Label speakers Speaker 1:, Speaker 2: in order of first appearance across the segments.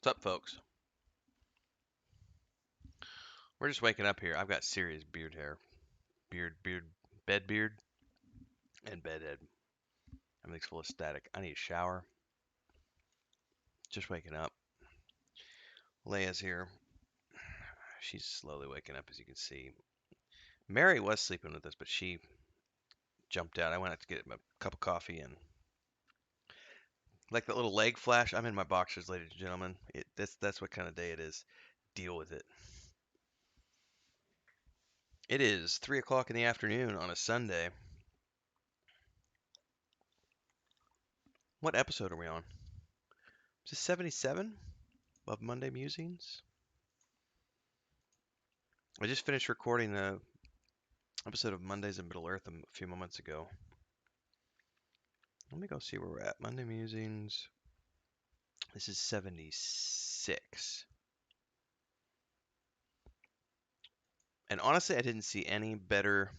Speaker 1: What's up, folks? We're just waking up here. I've got serious beard hair. Beard, bed beard, and bedhead. Everything's full of static. I need a shower. Just waking up. Leia's here. She's slowly waking up, as you can see. Mary was sleeping with us, but she jumped out. I went out to get a cup of coffee, and like that little leg flash, I'm in my boxers, ladies and gentlemen. That's what kind of day it is. Deal with it. It is 3 o'clock in the afternoon on a Sunday. What episode are we on? Is this 77 of Monday Musings? I just finished recording a episode of Mondays in Middle Earth a few moments ago. Let me go see where we're at. Monday Musings. This is 76. And honestly, I didn't see any better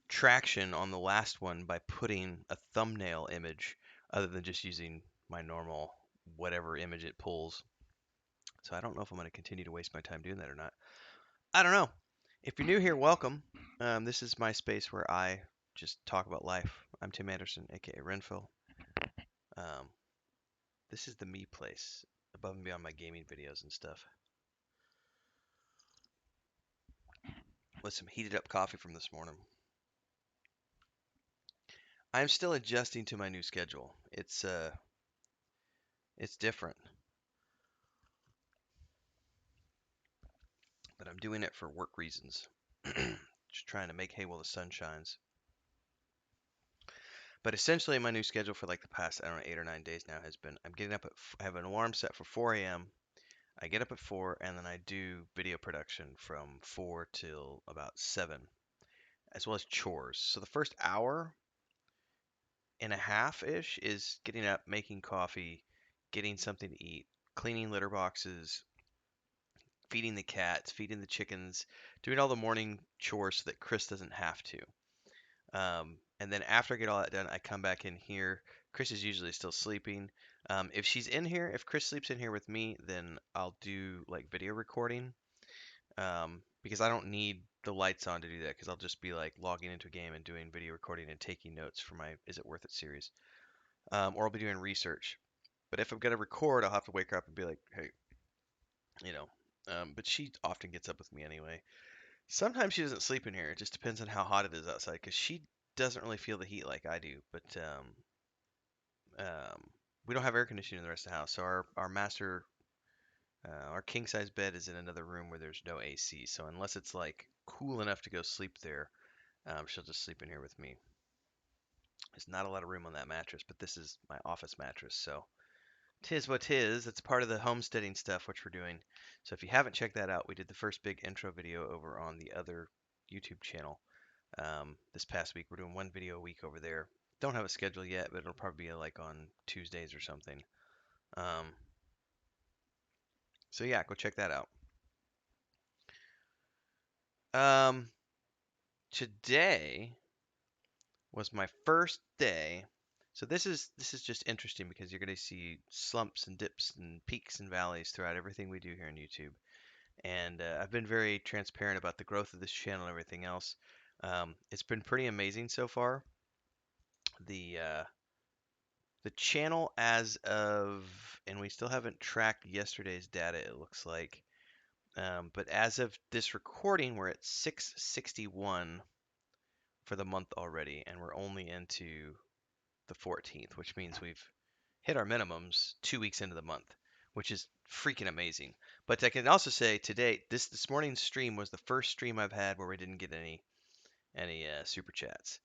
Speaker 1: traction on the last one by putting a thumbnail image other than just using my normal whatever image it pulls. So I don't know if I'm going to continue to waste my time doing that or not. I don't know. If you're new here, welcome. This is my space where I just talk about life. I'm Tim Anderson, aka Renfo. This is the me place, above and beyond my gaming videos and stuff. With some heated up coffee from this morning. I'm still adjusting to my new schedule. It's different. But I'm doing it for work reasons. Just trying to make hay while the sun shines. But essentially, my new schedule for like the past, I don't know, 8 or 9 days now has been I'm getting up at, I have an alarm set for 4 a.m. I get up at 4 and then I do video production from 4 till about 7, as well as chores. So the first hour and a half ish is getting up, making coffee, getting something to eat, cleaning litter boxes, feeding the cats, feeding the chickens, doing all the morning chores so that Chris doesn't have to. And then after I get all that done, I come back in here. Chris is usually still sleeping. If she's in here, if Chris sleeps in here with me, then I'll do like video recording. Because I don't need the lights on to do that because I'll just be like logging into a game and doing video recording and taking notes for my Is It Worth It series. Or I'll be doing research. But if I'm going to record, I'll have to wake her up and be like, hey, you know. But she often gets up with me anyway. Sometimes she doesn't sleep in here. It just depends on how hot it is outside because she doesn't really feel the heat like I do. But we don't have air conditioning in the rest of the house. So our king size bed is in another room where there's no AC. So unless it's like cool enough to go sleep there, she'll just sleep in here with me. There's not a lot of room on that mattress, but this is my office mattress. So tis what tis. It's part of the homesteading stuff which we're doing. So if you haven't checked that out, we did the first big intro video over on the other YouTube channel this past week. We're doing one video a week over there. Don't have a schedule yet, but it'll probably be like on Tuesdays or something. Um, so yeah, go check that out. Um, Today was my first day. So this is just interesting because you're going to see slumps and dips and peaks and valleys throughout everything we do here on YouTube. And I've been very transparent about the growth of this channel and everything else. It's been pretty amazing so far. The uh, the channel as of, and we still haven't tracked yesterday's data, it looks like. But as of this recording, we're at 661 for the month already, and we're only into the 14th, which means we've hit our minimums 2 weeks into the month, which is freaking amazing. But I can also say today, this morning's stream was the first stream I've had where we didn't get any super chats,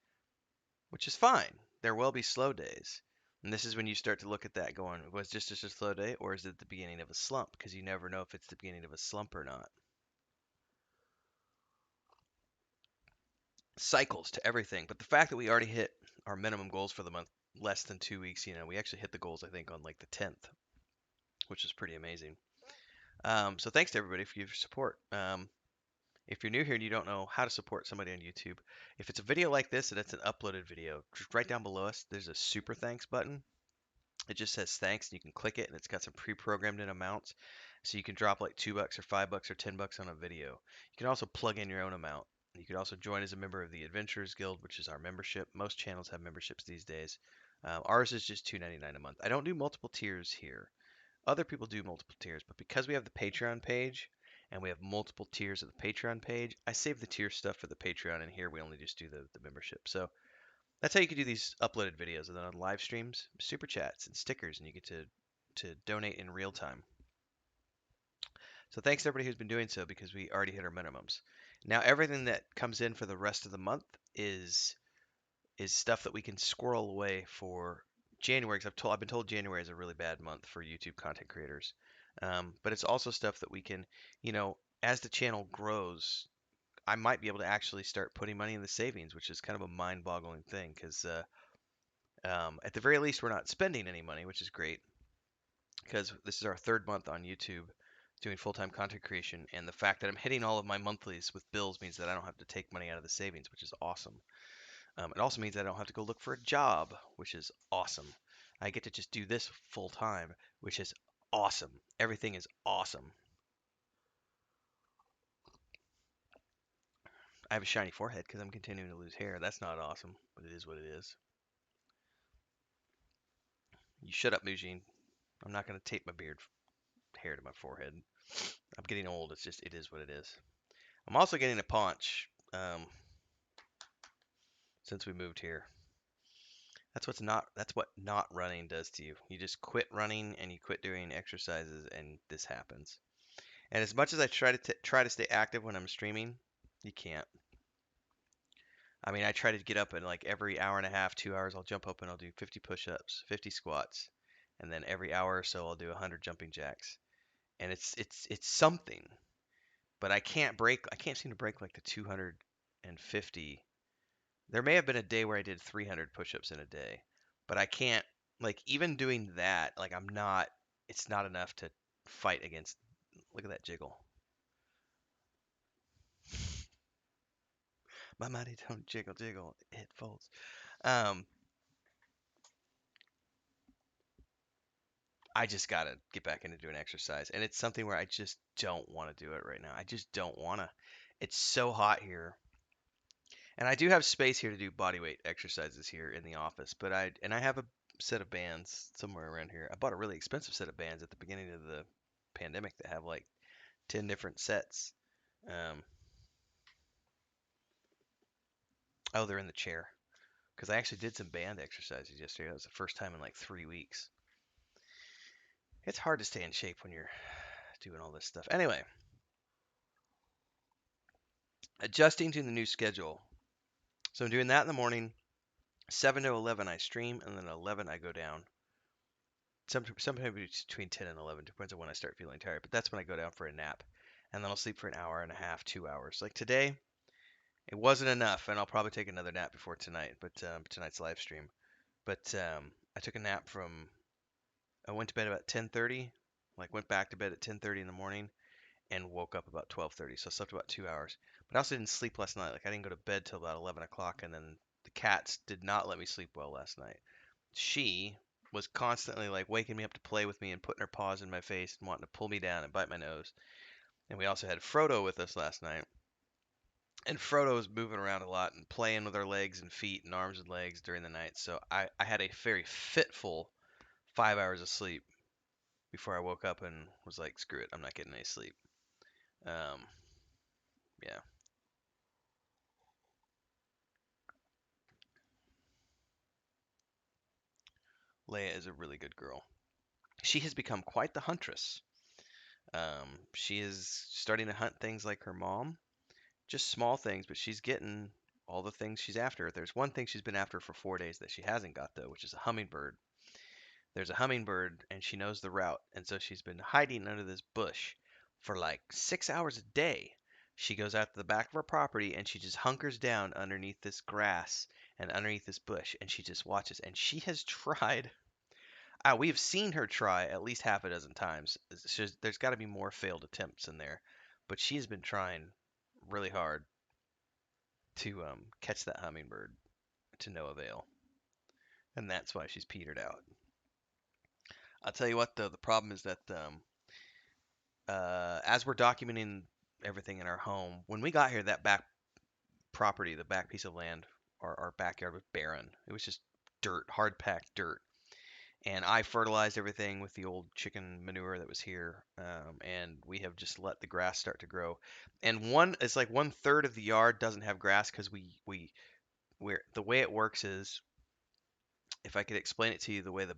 Speaker 1: which is fine. There will be slow days. And this is when you start to look at that going, was this just a slow day or is it the beginning of a slump? Because you never know if it's the beginning of a slump or not. Cycles to everything. But the fact that we already hit our minimum goals for the month less than 2 weeks, we actually hit the goals, I think, on like the 10th, which is pretty amazing. So thanks to everybody for your support. If you're new here and you don't know how to support somebody on YouTube, if it's a video like this and it's an uploaded video, just right down below us, there's a super thanks button. It just says thanks, and you can click it, and it's got some pre-programmed in amounts, so you can drop like $2 or $5 or $10 on a video. You can also plug in your own amount. You can also join as a member of the Adventurers Guild, which is our membership. Most channels have memberships these days. Ours is just $2.99 a month. I don't do multiple tiers here. Other people do multiple tiers, but because we have the Patreon page and we have multiple tiers of the Patreon page, I save the tier stuff for the Patreon, and here we only just do the membership. So that's how you can do these uploaded videos. And then on live streams, super chats and stickers, and you get to donate in real time. So thanks to everybody who's been doing so because we already hit our minimums. Now everything that comes in for the rest of the month is stuff that we can squirrel away for January. Because I've been told January is a really bad month for YouTube content creators. But it's also stuff that we can, you know, as the channel grows, I might be able to actually start putting money in the savings, which is kind of a mind-boggling thing because at the very least, we're not spending any money, which is great because this is our third month on YouTube doing full-time content creation, and the fact that I'm hitting all of my monthlies with bills means that I don't have to take money out of the savings, which is awesome. It also means I don't have to go look for a job, which is awesome. I get to just do this full time, which is awesome. Everything is awesome. I have a shiny forehead because I'm continuing to lose hair. That's not awesome, but it is what it is. You shut up, Mujin. I'm not going to tape my beard hair to my forehead. I'm getting old. It's just, it is what it is. I'm also getting a paunch since we moved here. That's what not running does to you. You just quit running and you quit doing exercises and this happens. And as much as I try to stay active when I'm streaming, you can't. I mean, I try to get up and like every hour and a half, 2 hours, I'll jump up and I'll do 50 push-ups, 50 squats, and then every hour or so I'll do 100 jumping jacks. And it's something, but I can't seem to break like the 250. There may have been a day where I did 300 push-ups in a day, but I can't, like, even doing that, like it's not enough to fight against. Look at that jiggle. My money don't jiggle jiggle, it folds. Um, I just gotta get back into doing exercise, and it's something where I just don't want to do it right now. I just don't wanna. It's so hot here, and I do have space here to do body weight exercises here in the office, but I have a set of bands somewhere around here. I bought a really expensive set of bands at the beginning of the pandemic that have like 10 different sets. Um, oh, they're in the chair because I actually did some band exercises yesterday. That was the first time in like 3 weeks. It's hard to stay in shape when you're doing all this stuff. Anyway, adjusting to the new schedule. So I'm doing that in the morning. 7 to 11 I stream, and then 11 I go down. Sometimes between 10 and 11, depends on when I start feeling tired. But that's when I go down for a nap, and then I'll sleep for an hour and a half, 2 hours. Like today, it wasn't enough, and I'll probably take another nap before tonight. But tonight's live stream. But I took a nap from. I went to bed about 10:30. Like went back to bed at 10:30 in the morning, and woke up about 12:30. So I slept about 2 hours. But I also didn't sleep last night. Like I didn't go to bed till about 11 o'clock, and then the cats did not let me sleep well last night. She was constantly like waking me up to play with me and putting her paws in my face and wanting to pull me down and bite my nose. And we also had Frodo with us last night. And Frodo was moving around a lot and playing with her legs and feet and arms and legs during the night. So I had a very fitful 5 hours of sleep before I woke up and was like, screw it, I'm not getting any sleep. Um, yeah. Leia is a really good girl. She has become quite the huntress. She is starting to hunt things like her mom, just small things, but she's getting all the things she's after. There's one thing she's been after for 4 days that she hasn't got though, which is a hummingbird. There's a hummingbird and she knows the route, and so she's been hiding under this bush for like 6 hours a day. She goes out to the back of her property and she just hunkers down underneath this grass and underneath this bush and she just watches. And she has tried. We have seen her try at least half a dozen times. There's got to be more failed attempts in there, but she has been trying really hard to catch that hummingbird to no avail, and that's why she's petered out. I'll tell you what though, the problem is that as we're documenting everything in our home, when we got here, that back property, the back piece of land, our backyard was barren. It was just dirt, hard packed dirt. And I fertilized everything with the old chicken manure that was here, and we have just let the grass start to grow. And it's like 1/3 of the yard doesn't have grass because we're the way it works is, if I could explain it to you, the way the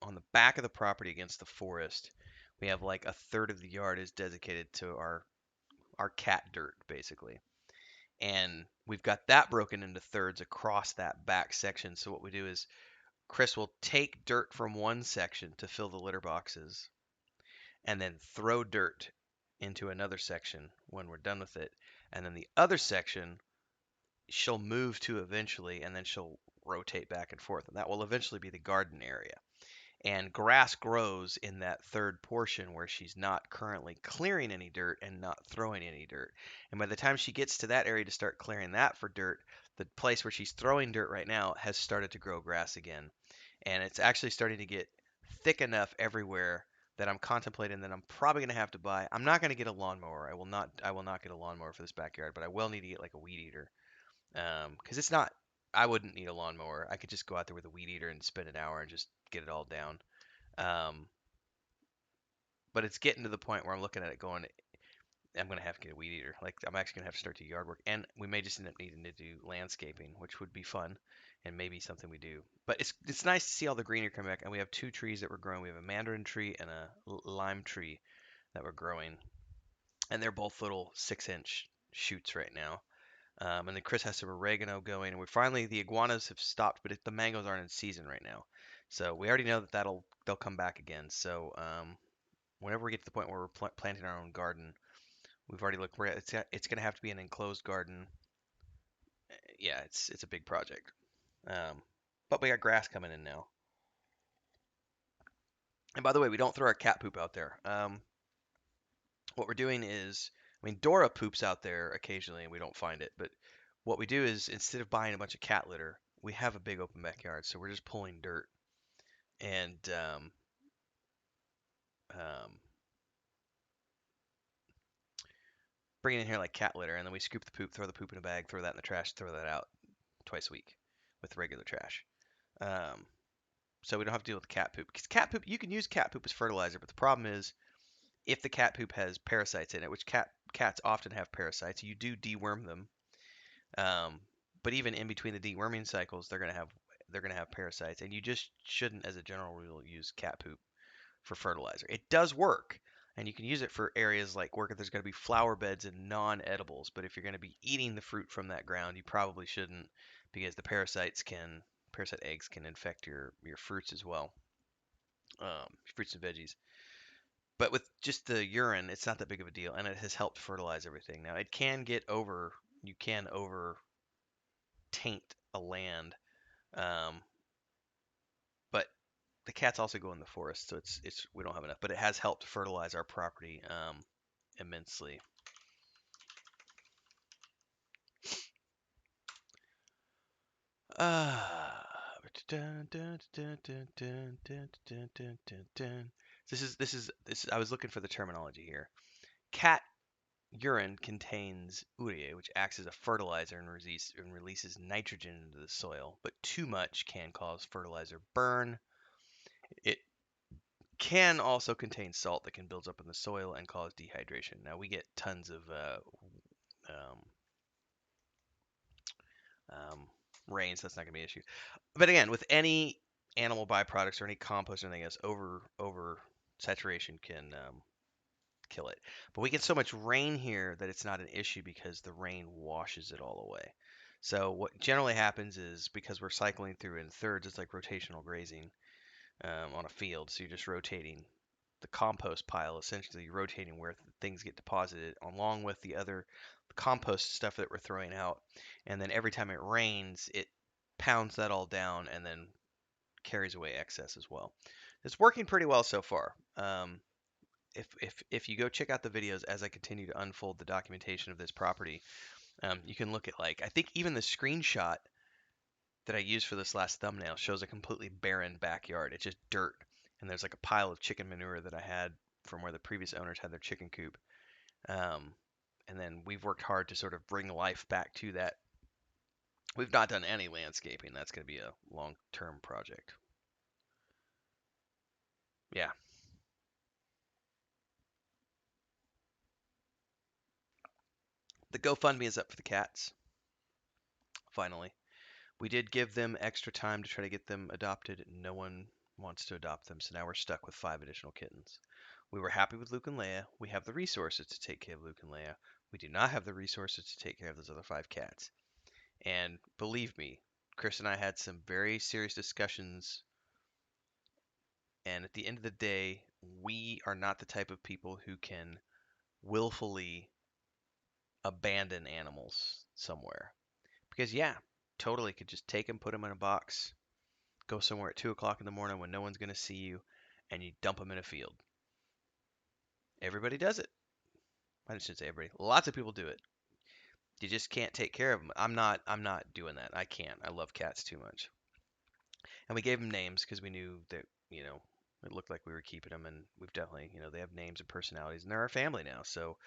Speaker 1: on the back of the property against the forest, we have like 1/3 of the yard is dedicated to our cat dirt basically. And we've got that broken into thirds across that back section. So what we do is Chris will take dirt from one section to fill the litter boxes and then throw dirt into another section when we're done with it. And then the other section she'll move to eventually, and then she'll rotate back and forth. And that will eventually be the garden area. And grass grows in that third portion where she's not currently clearing any dirt and not throwing any dirt. And by the time she gets to that area to start clearing that for dirt, the place where she's throwing dirt right now has started to grow grass again. And it's actually starting to get thick enough everywhere that I'm contemplating that I'm probably going to have to buy. I'm not going to get a lawnmower. I will not get a lawnmower for this backyard, but I will need to get like a weed eater. Because it's not, I wouldn't need a lawnmower. I could just go out there with a weed eater and spend an hour and just get it all down. Um, but it's getting to the point where I'm looking at it going, I'm gonna have to get a weed eater. Like I'm actually gonna have to start to yard work, and we may just end up needing to do landscaping, which would be fun, and maybe something we do. But it's nice to see all the greenery come back, and we have two trees that we're growing. We have a mandarin tree and a lime tree that we're growing, and they're both little 6-inch shoots right now. And then Chris has some oregano going, and we finally the iguanas have stopped, but the mangoes aren't in season right now, so we already know that they'll come back again. So whenever we get to the point where we're planting our own garden, we've already looked. It's going to have to be an enclosed garden. Yeah, it's a big project. Um, but we got grass coming in now. And by the way, we don't throw our cat poop out there. What we're doing is, I mean, Dora poops out there occasionally, and we don't find it. But what we do is, instead of buying a bunch of cat litter, we have a big open backyard, so we're just pulling dirt and um, bringing in here like cat litter, and then we scoop the poop, throw the poop in a bag, throw that in the trash, throw that out twice a week with regular trash. Um, so we don't have to deal with cat poop. Because cat poop, you can use cat poop as fertilizer, but the problem is if the cat poop has parasites in it, which cats often have parasites, you do deworm them. Um, but even in between the deworming cycles, they're gonna have parasites, and you just shouldn't, as a general rule, use cat poop for fertilizer. It does work, and you can use it for areas like work if there's going to be flower beds and non-edibles. But if you're going to be eating the fruit from that ground, you probably shouldn't, because the parasite eggs can infect your fruits as well, fruits and veggies. But with just the urine, it's not that big of a deal, and it has helped fertilize everything. Now it can you can over taint a land, um, but the cats also go in the forest, so it's we don't have enough. But it has helped fertilize our property immensely. Ah. This is. I was looking for the terminology here. Cat urine contains urea, which acts as a fertilizer and releases nitrogen into the soil. But too much can cause fertilizer burn. It can also contain salt that can build up in the soil and cause dehydration. Now we get tons of um, um, rain, so that's not going to be an issue. But again, with any animal byproducts or any compost or anything else, over saturation can kill it. But we get so much rain here that it's not an issue because the rain washes it all away. So what generally happens is, because we're cycling through in thirds, it's like rotational grazing on a field. So you're just rotating the compost pile, essentially rotating where things get deposited, along with the other compost stuff that we're throwing out. And then every time it rains, it pounds that all down and then carries away excess as well. It's working pretty well so far. If you go check out the videos as I continue to unfold the documentation of this property, you can look at, like, I think even the screenshot that I used for this last thumbnail shows a completely barren backyard. It's just dirt. and there's like a pile of chicken manure that I had from where the previous owners had their chicken coop. Um, and then we've worked hard to sort of bring life back to that. We've not done any landscaping. That's going to be a long-term project. Yeah, the GoFundMe is up for the cats. Finally, we did give them extra time to try to get them adopted. No one wants to adopt them, so now we're stuck with 5 additional kittens. We were happy with Luke and Leia. We have the resources to take care of Luke and Leia. We do not have the resources to take care of those other 5 cats. And believe me, Chris and I had some very serious discussions. And at the end of the day, we are not the type of people who can willfully abandon animals somewhere. Because, yeah, totally could just take them, put them in a box, go somewhere at 2 o'clock in the morning when no one's going to see you, and you dump them in a field. Everybody does it. I shouldn't say everybody. Lots of people do it. You just can't take care of them. I'm not doing that. I can't. I love cats too much. And we gave them names because we knew that, it looked like we were keeping them, and we've definitely, they have names and personalities, and they're our family now. So,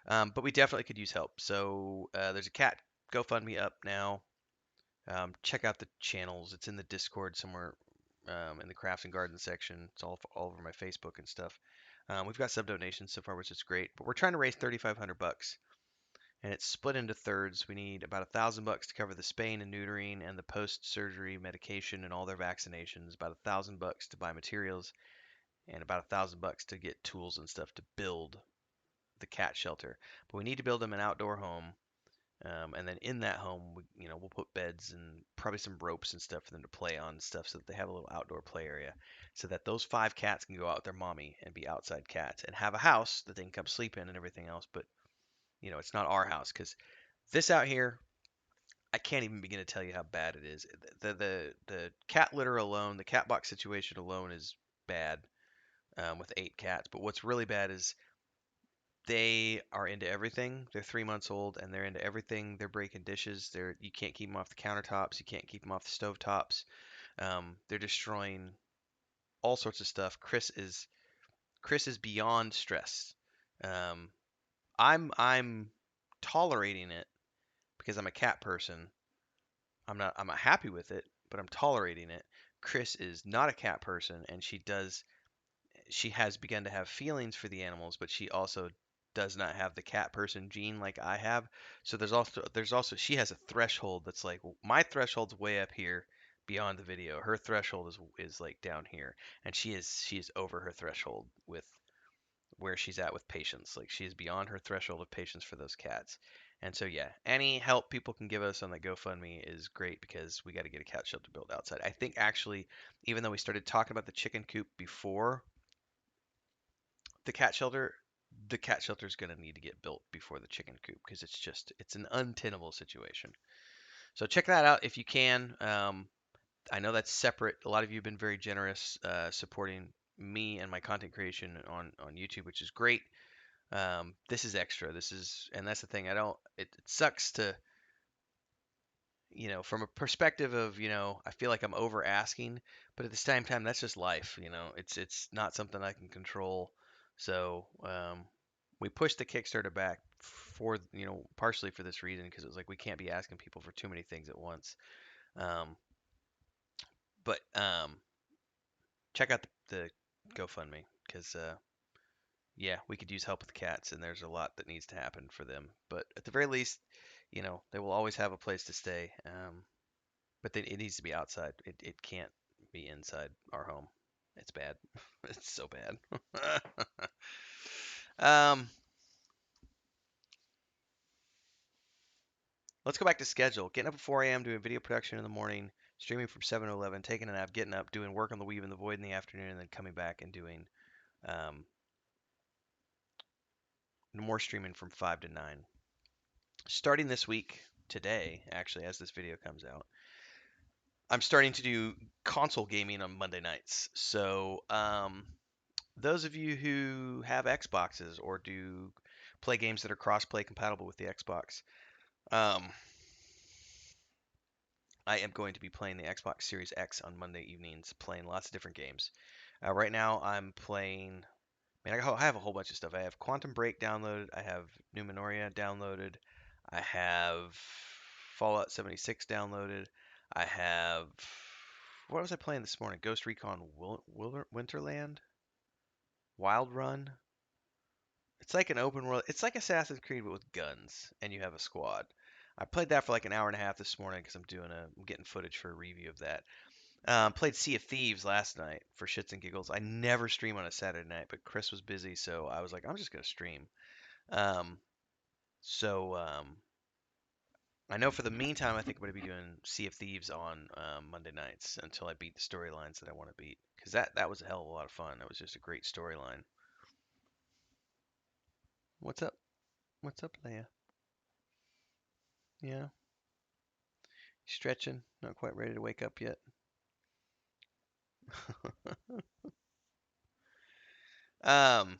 Speaker 1: but we definitely could use help. So there's a cat GoFundMe up now. Check out the channels. It's in the Discord somewhere, in the crafts and garden section. It's all over my Facebook and stuff. We've got some donations so far, which is great. But we're trying to raise $3,500, and it's split into thirds. We need about $1,000 to cover the spaying and neutering and the post-surgery medication and all their vaccinations. About $1,000 to buy materials, and about $1,000 to get tools and stuff to build the cat shelter. But we need to build them an outdoor home. And then in that home, we'll put beds and probably some ropes and stuff for them to play on and stuff so that they have a little outdoor play area so that those 5 cats can go out with their mommy and be outside cats and have a house that they can come sleep in and everything else. But, it's not our house because this out here, I can't even begin to tell you how bad it is. The cat litter alone, the cat box situation alone is bad, with 8 cats. But what's really bad is they are into everything. They're 3 months old and they're into everything. They're breaking dishes. You can't keep them off the countertops. You can't keep them off the stovetops. They're destroying all sorts of stuff. Chris is beyond stressed. Um, I'm tolerating it because I'm a cat person. I'm not happy with it, but I'm tolerating it. Chris is not a cat person, and she has begun to have feelings for the animals, but she also does not have the cat person gene like I have. So there's also she has a threshold that's like my threshold's way up here beyond the video. Her threshold is like down here, and she is over her threshold with where she's at with patience. Like she is beyond her threshold of patience for those cats. And so yeah, any help people can give us on the GoFundMe is great because we got to get a cat shelter built outside. I think actually, even though we started talking about the chicken coop before the cat shelter, the cat shelter is going to need to get built before the chicken coop because it's an untenable situation. So check that out if you can. I know that's separate. A lot of you have been very generous, supporting me and my content creation on YouTube, which is great. This is extra. And that's the thing. It sucks to, from a perspective of, I feel like I'm over asking, but at the same time, that's just life. It's not something I can control. So, we pushed the Kickstarter back for, partially for this reason, because it was like we can't be asking people for too many things at once. Um, but check out the GoFundMe because, yeah, we could use help with the cats, and there's a lot that needs to happen for them. But at the very least, they will always have a place to stay. But it needs to be outside. It can't be inside our home. It's bad. It's so bad. um, let's go back to schedule. Getting up at 4 a.m., doing video production in the morning, streaming from 7 to 11, taking a nap, getting up, doing work on the Weave and the Void in the afternoon, and then coming back and doing um, more streaming from 5 to 9. Starting this week, today, actually, as this video comes out, I'm starting to do console gaming on Monday nights. So, those of you who have Xboxes or do play games that are cross-play compatible with the Xbox, um, I am going to be playing the Xbox Series X on Monday evenings, playing lots of different games. Right now, I'm playing. Man, I have a whole bunch of stuff. I have Quantum Break downloaded. I have Numenoria downloaded. I have Fallout 76 downloaded. I have. What was I playing this morning? Ghost Recon Winterland? Wild Run? It's like an open world. It's like Assassin's Creed but with guns, and you have a squad. I played that for like an hour and a half this morning because I'm getting footage for a review of that. Played Sea of Thieves last night for shits and giggles. I never stream on a Saturday night, but Chris was busy, so I was like, I'm just gonna stream. Um, so I know for the meantime, I think I'm gonna be doing Sea of Thieves on Monday nights until I beat the storylines that I want to beat, because that was a hell of a lot of fun. That was just a great storyline. What's up? What's up, Leia? Yeah, stretching. Not quite ready to wake up yet. um,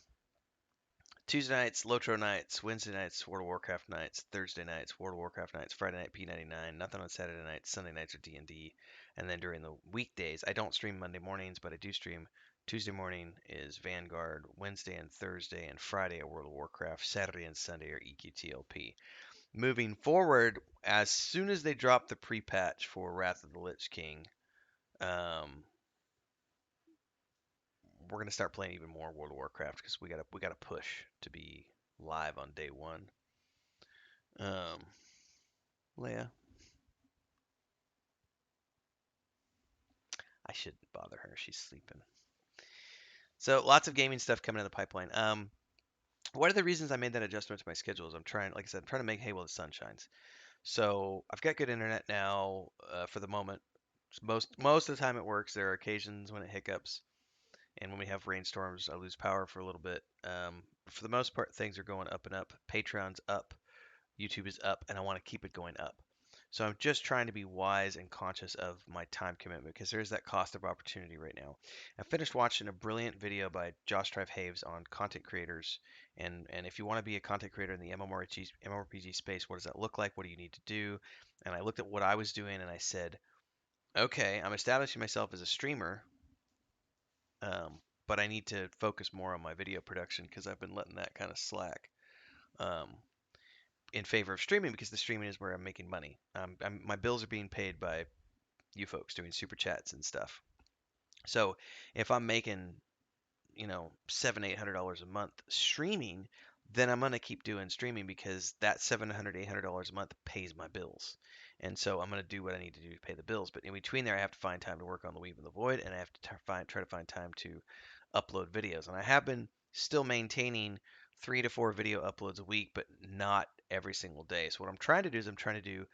Speaker 1: Tuesday nights, Lotro nights, Wednesday nights, World of Warcraft nights, Thursday nights, World of Warcraft nights, Friday night P99, nothing on Saturday nights, Sunday nights are D&D, and then during the weekdays, I don't stream Monday mornings, but I do stream Tuesday morning is Vanguard, Wednesday and Thursday and Friday are World of Warcraft, Saturday and Sunday are EQTLP. Moving forward, as soon as they drop the pre-patch for Wrath of the Lich King, um, we're gonna start playing even more World of Warcraft because we gotta push to be live on day one. Um, Leia, I shouldn't bother her. She's sleeping. So lots of gaming stuff coming in the pipeline. One of the reasons I made that adjustment to my schedule is I'm trying, like I said, I'm trying to make hay while the sun shines. So I've got good internet now for the moment. Most of the time it works. There are occasions when it hiccups, and when we have rainstorms, I lose power for a little bit. For the most part, things are going up and up. Patreon's up. YouTube is up and I want to keep it going up. So I'm just trying to be wise and conscious of my time commitment because there's that cost of opportunity right now. I finished watching a brilliant video by Josh Strive Haves on content creators. And if you want to be a content creator in the MMORPG space, what does that look like? What do you need to do? And I looked at what I was doing and I said, okay, I'm establishing myself as a streamer, um, but I need to focus more on my video production because I've been letting that kind of slack. Um, in favor of streaming because the streaming is where I'm making money. My bills are being paid by you folks doing super chats and stuff. So if I'm making $700-800 a month streaming, then I'm gonna keep doing streaming because that $700-800 a month pays my bills. And so I'm gonna do what I need to do to pay the bills. But in between there, I have to find time to work on the Weave and the Void, and I have to try to find time to upload videos. And I have been still maintaining 3 to 4 video uploads a week, but not every single day. So what I'm trying to do is I'm trying to do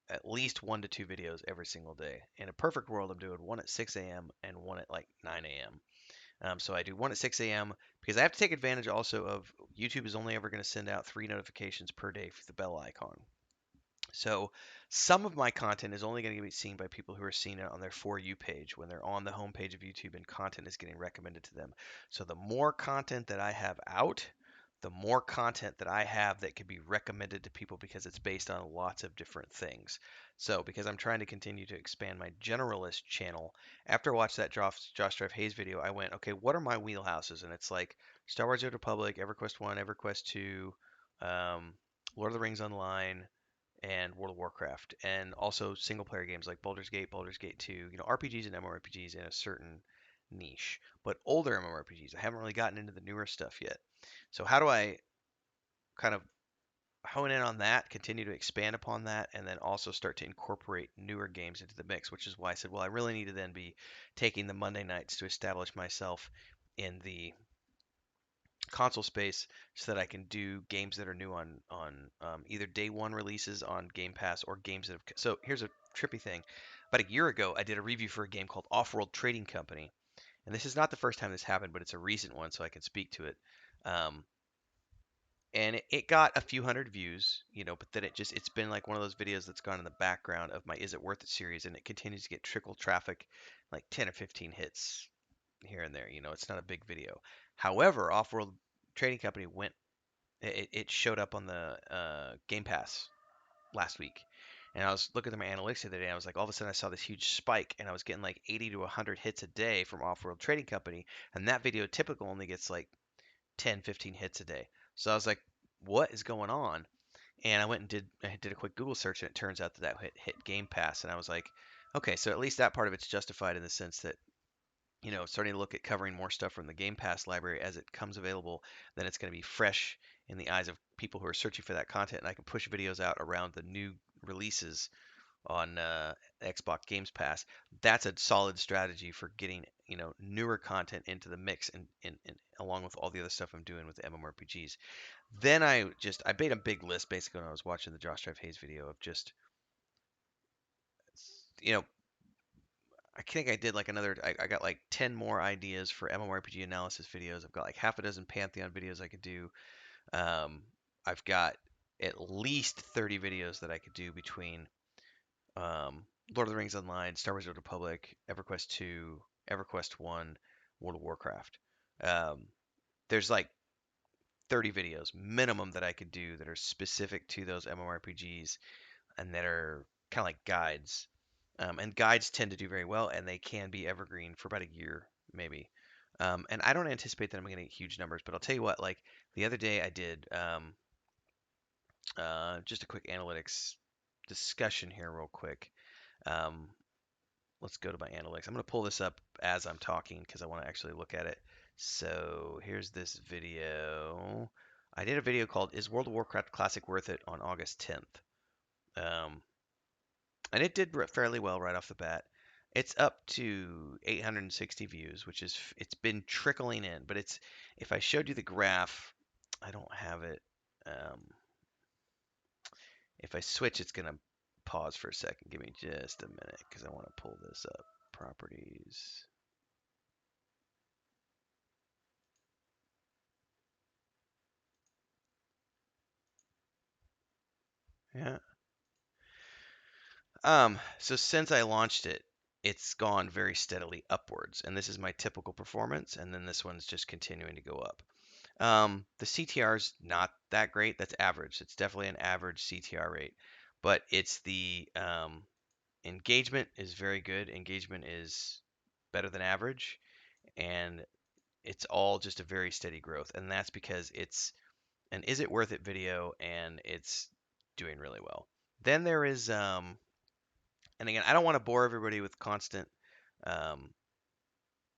Speaker 1: at least 1 to 2 videos every single day. In a perfect world, I'm doing one at 6 a.m. and one at like 9 a.m. So I do one at 6 a.m. because I have to take advantage also of YouTube is only ever going to send out 3 notifications per day for the bell icon. So some of my content is only going to be seen by people who are seeing it on their For You page when they're on the homepage of YouTube and content is getting recommended to them. So the more content that I have out, the more content that I have that can be recommended to people because it's based on lots of different things. So because I'm trying to continue to expand my generalist channel, after I watched that Josh Drive Hayes video, I went, okay, what are my wheelhouses? And it's like Star Wars: The Old Republic, EverQuest 1, EverQuest 2, um, Lord of the Rings Online, and World of Warcraft, and also single player games like Baldur's Gate 2, RPGs and MMORPGs in a certain niche, but older MMORPGs. I haven't really gotten into the newer stuff yet. So how do I kind of hone in on that, continue to expand upon that, and then also start to incorporate newer games into the mix, which is why I said, well, I really need to then be taking the Monday nights to establish myself in the console space so that I can do games that are new on either day one releases on Game Pass or games that have. So here's a trippy thing. About a year ago, I did a review for a game called Off-World Trading Company, and this is not the first time this happened, but it's a recent one, so I can speak to it. Um, and it got a few hundred views, but then it's been like one of those videos that's gone in the background of my Is It Worth It series, and it continues to get trickle traffic, like 10 or 15 hits here and there. It's not a big video. However, Off-World Trading Company it showed up on the Game Pass last week, And I was looking at my analytics the other day, and I was like, all of a sudden I saw this huge spike, and I was getting like 80 to 100 hits a day from Off-World Trading Company, and that video typical only gets like 10, 15 hits a day. So I was like, what is going on? And I did a quick Google search, and it turns out that that hit Game Pass, and I was like, okay, so at least that part of it's justified in the sense that starting to look at covering more stuff from the Game Pass library as it comes available, then it's going to be fresh in the eyes of people who are searching for that content, and I can push videos out around the new releases on Xbox Games Pass. That's a solid strategy for getting newer content into the mix, and along with all the other stuff I'm doing with MMORPGs. Then I made a big list basically when I was watching the Josh Drive Hayes video of just you know I think I did like I got like 10 more ideas for MMORPG analysis videos. I've got like half a dozen Pantheon videos I could do. Um, I've got at least 30 videos that I could do between Lord of the Rings Online, Star Wars: The Old Republic, EverQuest 2, EverQuest 1, World of Warcraft. Um, there's like 30 videos minimum that I could do that are specific to those MMORPGs and that are kind of like guides. And guides tend to do very well, and they can be evergreen for about a year, maybe. And I don't anticipate that I'm going to get huge numbers, but I'll tell you what, like the other day I did just a quick analytics discussion here, real quick. Um, let's go to my analytics. I'm going to pull this up as I'm talking because I want to actually look at it. So here's this video. I did a video called "Is World of Warcraft Classic Worth It?" on August 10th. Um, and it did fairly well right off the bat. It's up to 860 views, which is it's been trickling in, but it's if I showed you the graph, I don't have it. Um, if I switch, it's gonna pause for a second. Give me just a minute because I want to pull this up. Properties. Yeah. So since I launched it, it's gone very steadily upwards, and this is my typical performance, and then this one's just continuing to go up. The CTR is not that great. That's average. It's definitely an average CTR rate, but it's the engagement is very good. Engagement is better than average, and it's all just a very steady growth, and that's because it's an is it worth it video, and it's doing really well. Then there is and again, I don't want to bore everybody with constant um,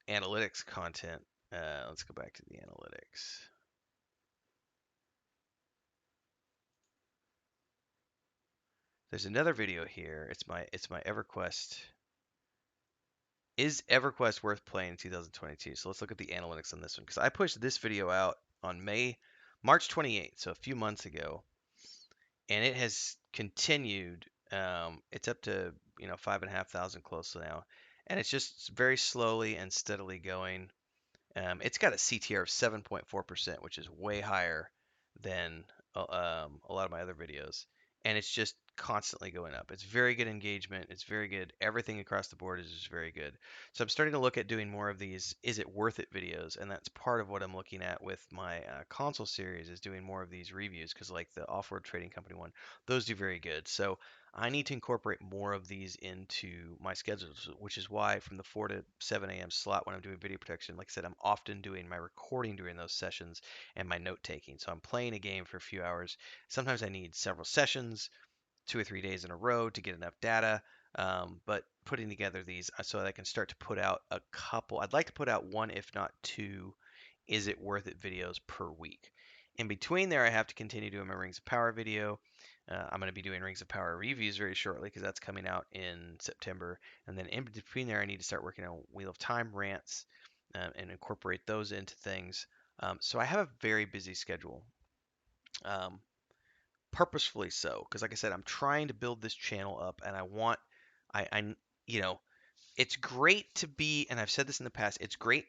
Speaker 1: analytics content. Let's go back to the analytics. There's another video here. It's my EverQuest. Is EverQuest worth playing in 2022? So let's look at the analytics on this one because I pushed this video out on March 28th, so a few months ago, and it has continued. It's up to 5,500 close now, and it's just very slowly and steadily going. It's got a CTR of 7.4%, which is way higher than a lot of my other videos. And it's just constantly going up. It's very good engagement. It's very good. Everything across the board is just very good. So I'm starting to look at doing more of these is it worth it videos. And that's part of what I'm looking at with my console series is doing more of these reviews because like the Off-Road Trading Company one, those do very good. So I need to incorporate more of these into my schedules, which is why from the 4 to 7 a.m. slot when I'm doing video production, like I said, I'm often doing my recording during those sessions and my note taking. So I'm playing a game for a few hours. Sometimes I need several sessions, 2 or 3 days in a row to get enough data. But putting together these so that I can start to put out a couple, I'd like to put out one, if not two, is it worth it videos per week. In between there, I have to continue doing my Rings of Power video. I'm going to be doing Rings of Power reviews very shortly because that's coming out in September. And then in between there, I need to start working on Wheel of Time rants and incorporate those into things. So I have a very busy schedule. Um, Purposefully so because like I said, I'm trying to build this channel up, and I you know it's great to be, and I've said this in the past, it's great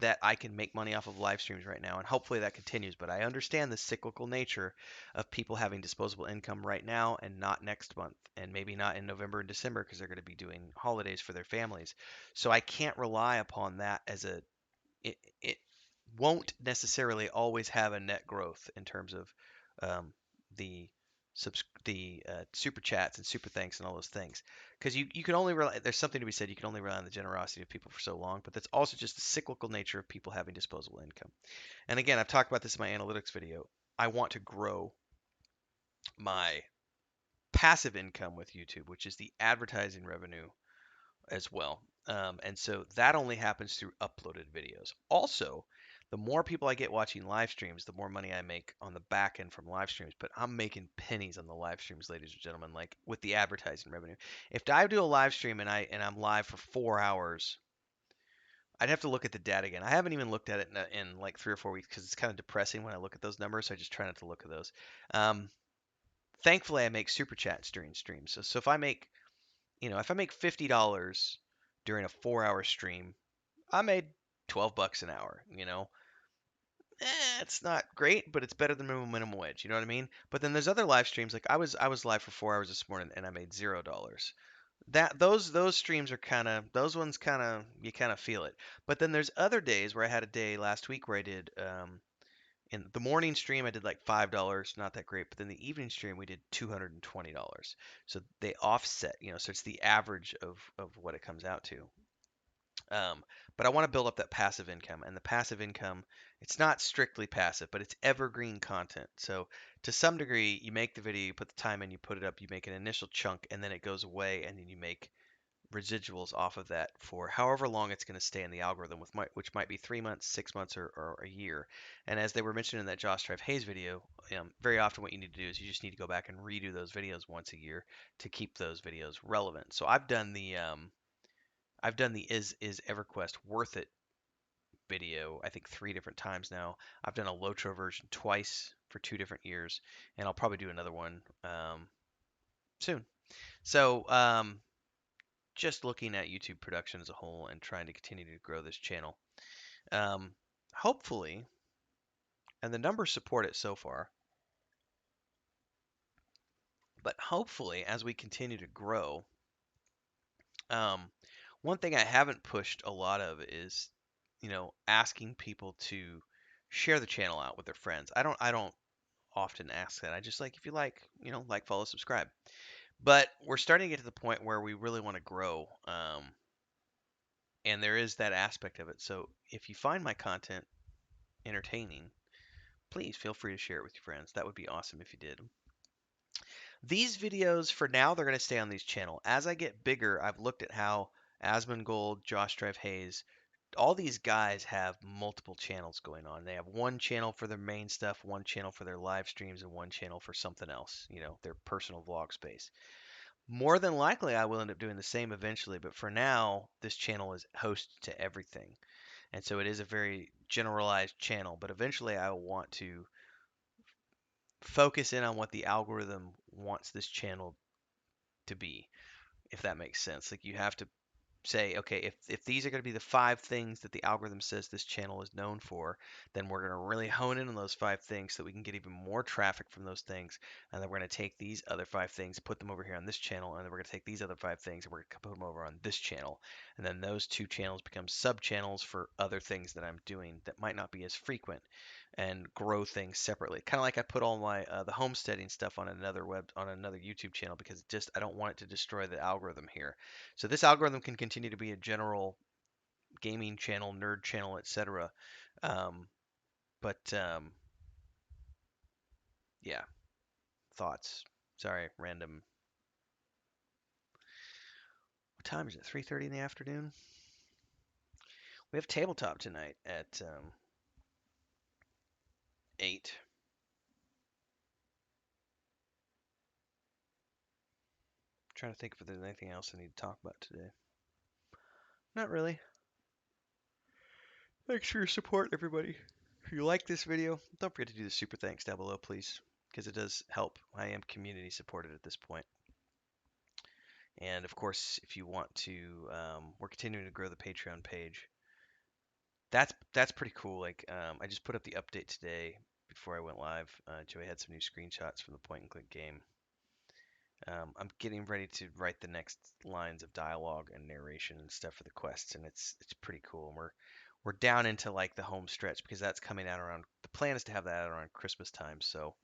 Speaker 1: that I can make money off of live streams right now, and hopefully that continues, but I understand the cyclical nature of people having disposable income right now and not next month, and maybe not in November and December because they're going to be doing holidays for their families. So I can't rely upon that as it won't necessarily always have a net growth in terms of um, the super chats and super thanks and all those things, because you can only rely. There's something to be said. You can only rely on the generosity of people for so long, but that's also just the cyclical nature of people having disposable income. And again, I've talked about this in my analytics video. I want to grow my passive income with YouTube, which is the advertising revenue as well. And so that only happens through uploaded videos. Also, the more people I get watching live streams, the more money I make on the back end from live streams. But I'm making pennies on the live streams, ladies and gentlemen, like with the advertising revenue. If I do a live stream and I'm live for 4 hours, I'd have to look at the data again. I haven't even looked at it in like 3 or 4 weeks because it's kind of depressing when I look at those numbers. So I just try not to look at those. Um, Thankfully, I make super chats during streams. So if I make $50 during a 4 hour stream, I made 12 bucks an hour. It's not great, but it's better than minimum wage. You know what I mean? But then there's other live streams. Like I was live for 4 hours this morning and I made $0. Those streams are those ones you kind of feel it. But then there's other days where I had a day last week where I did in the morning stream I did like $5, not that great, but then the evening stream we did $220. So they offset, so it's the average of what it comes out to. But I want to build up that passive income, and the passive income, it's not strictly passive, but it's evergreen content. So to some degree, you make the video, you put the time in, you put it up, you make an initial chunk, and then it goes away, and then you make residuals off of that for however long it's going to stay in the algorithm, which might be 3 months, 6 months, or a year. And as they were mentioning in that Josh Drive Hayes video, very often what you need to do is you just need to go back and redo those videos once a year to keep those videos relevant. So I've done the is EverQuest worth it video, I think 3 different times now. I've done a Lotro version twice for 2 different years, and I'll probably do another one soon. So just looking at YouTube production as a whole and trying to continue to grow this channel. Um, Hopefully, and the numbers support it so far, but hopefully as we continue to grow, um, one thing I haven't pushed a lot of is, asking people to share the channel out with their friends. I don't often ask that. I just like, if you like, follow, subscribe. But we're starting to get to the point where we really want to grow, and there is that aspect of it. So if you find my content entertaining, please feel free to share it with your friends. That would be awesome if you did. These videos, for now, they're going to stay on these channel. As I get bigger, I've looked at how Asmongold, Josh Drive Hayes, all these guys have multiple channels going on. They have one channel for their main stuff, one channel for their live streams, and one channel for something else, their personal vlog space. More than likely, I will end up doing the same eventually, but for now, this channel is host to everything. And so it is a very generalized channel, but eventually I will want to focus in on what the algorithm wants this channel to be, if that makes sense. Like, you have to say, okay, if these are going to be the 5 things that the algorithm says this channel is known for, then we're going to really hone in on those 5 things so that we can get even more traffic from those things. And then we're going to take these other 5 things, put them over here on this channel, and then we're going to take these other 5 things and we're going to put them over on this channel. And then those 2 channels become sub channels for other things that I'm doing that might not be as frequent, and grow things separately. Kind of like I put all my the homesteading stuff on another YouTube channel, because just I don't want it to destroy the algorithm here. So this algorithm can continue to be a general gaming channel, nerd channel, etc. Um, but yeah, thoughts. Sorry, random. What time is it? 3:30 in the afternoon. We have tabletop tonight at 8. Trying to think if there's anything else I need to talk about today. Not really. Thanks for your support, everybody. If you like this video, don't forget to do the super thanks down below, please, because it does help. I am community supported at this point. And of course, if you want to, we're continuing to grow the Patreon page. That's pretty cool. Like, I just put up the update today before I went live. Joey had some new screenshots from the point and click game. I'm getting ready to write the next lines of dialogue and narration and stuff for the quests, and it's pretty cool. And we're down into like the home stretch, because that's coming out around. The plan is to have that out around Christmas time, so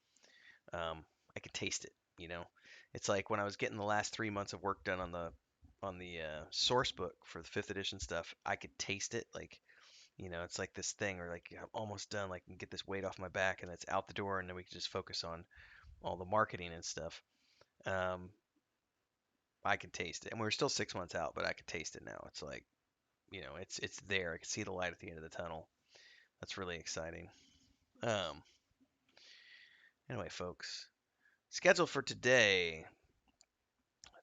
Speaker 1: I can taste it. You know, it's like when I was getting the last 3 months of work done on the source book for the fifth edition stuff, I could taste it. Like, it's like this thing, or like I'm almost done. Like, I can get this weight off my back, and it's out the door, and then we can just focus on all the marketing and stuff. Um, I can taste it, and we're still 6 months out, but I can taste it now. It's like, it's there. I can see the light at the end of the tunnel. That's really exciting. Um, anyway, folks, schedule for today.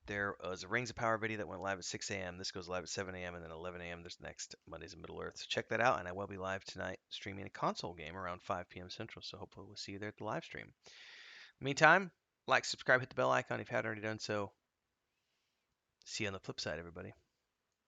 Speaker 1: There was a Rings of Power video that went live at 6 a.m. This goes live at 7 a.m. and then 11 a.m. There's next Mondays in Middle Earth. So check that out, and I will be live tonight streaming a console game around 5 p.m. Central. So hopefully we'll see you there at the live stream. Meantime, like, subscribe, hit the bell icon if you haven't already done so. See you on the flip side, everybody.